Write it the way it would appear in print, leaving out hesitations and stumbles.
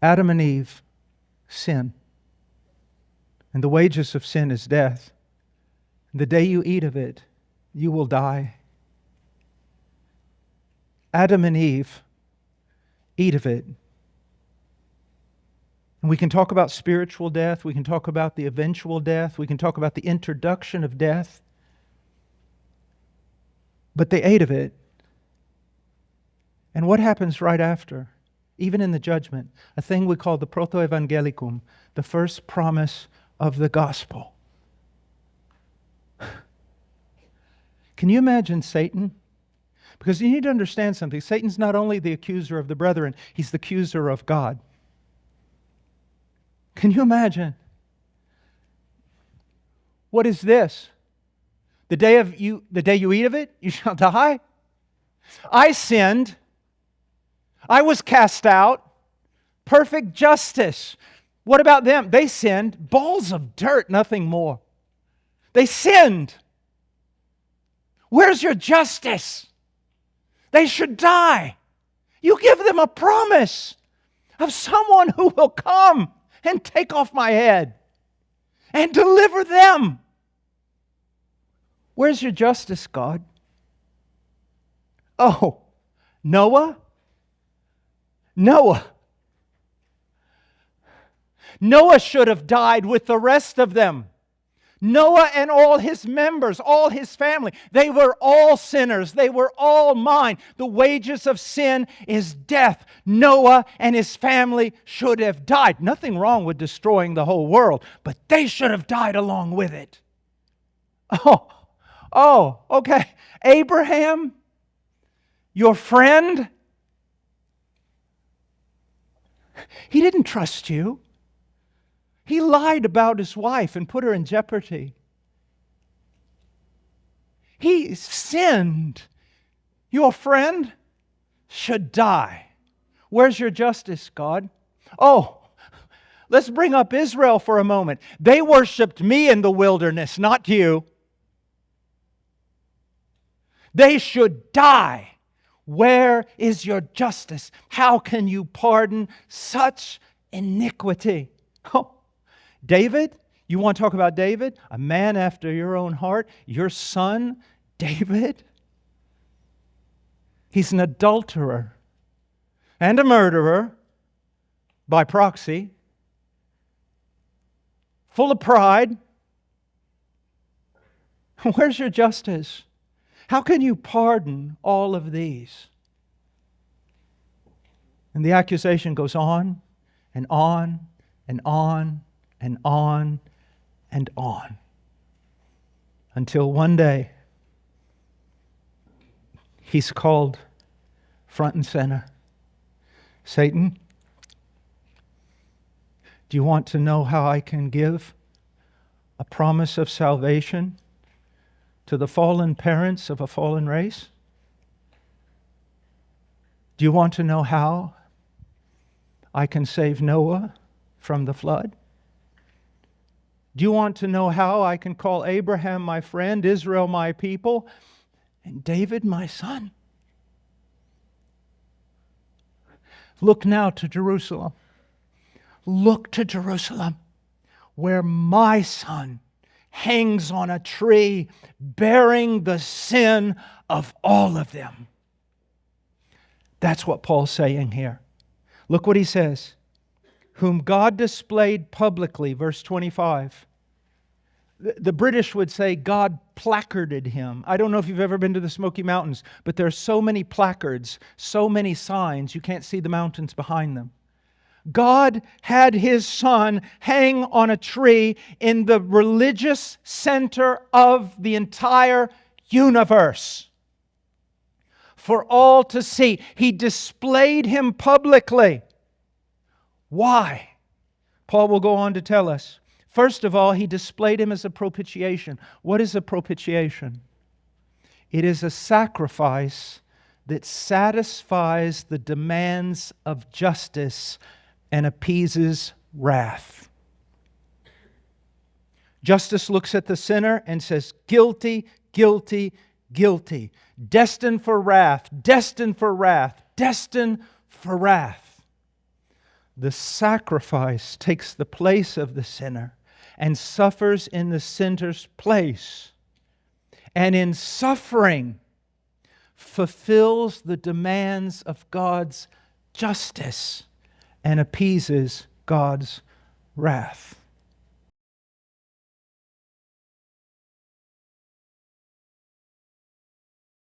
Adam and Eve, sin. And the wages of sin is death. The day you eat of it, you will die. Adam and Eve, eat of it. And we can talk about spiritual death. We can talk about the eventual death. We can talk about the introduction of death. But they ate of it. And what happens right after? Even in the judgment, a thing we call the proto-evangelicum, the first promise of the gospel. Can you imagine Satan? Because you need to understand something. Satan's not only the accuser of the brethren, he's the accuser of God. Can you imagine? What is this? The day you eat of it, you shall die? I sinned. I was cast out. Perfect justice. What about them? They sinned. Balls of dirt, nothing more. They sinned. Where's your justice? They should die. You give them a promise of someone who will come and take off my head and deliver them. Where's your justice, God? Oh, Noah? Noah should have died with the rest of them. Noah and all his members, all his family, they were all sinners. They were all mine. The wages of sin is death. Noah and his family should have died. Nothing wrong with destroying the whole world, but they should have died along with it. Oh, okay. Abraham, your friend, he didn't trust you. He lied about his wife and put her in jeopardy. He sinned. Your friend should die. Where's your justice, God? Oh, let's bring up Israel for a moment. They worshiped me in the wilderness, not you. They should die. Where is your justice? How can you pardon such iniquity? Oh, David, you want to talk about David? A man after your own heart. Your son, David? He's an adulterer and a murderer by proxy, full of pride. Where's your justice? How can you pardon all of these? And the accusation goes on and on and on and on and on. Until one day, he's called front and center. Satan, do you want to know how I can give a promise of salvation to the fallen parents of a fallen race? Do you want to know how I can save Noah from the flood? Do you want to know how I can call Abraham my friend, Israel my people, and David my son? Look now to Jerusalem. Look to Jerusalem, where my son hangs on a tree, bearing the sin of all of them. That's what Paul's saying here. Look what he says. Whom God displayed publicly, verse 25. The British would say God placarded him. I don't know if you've ever been to the Smoky Mountains, but there are so many placards, so many signs, you can't see the mountains behind them. God had His Son hang on a tree in the religious center of the entire universe for all to see. He displayed Him publicly. Why? Paul will go on to tell us. First of all, He displayed Him as a propitiation. What is a propitiation? It is a sacrifice that satisfies the demands of justice and appeases wrath. Justice looks at the sinner and says, guilty, guilty, guilty. Destined for wrath, destined for wrath, destined for wrath. the sacrifice takes the place of the sinner and suffers in the sinner's place, and in suffering fulfills the demands of God's justice and appeases God's wrath.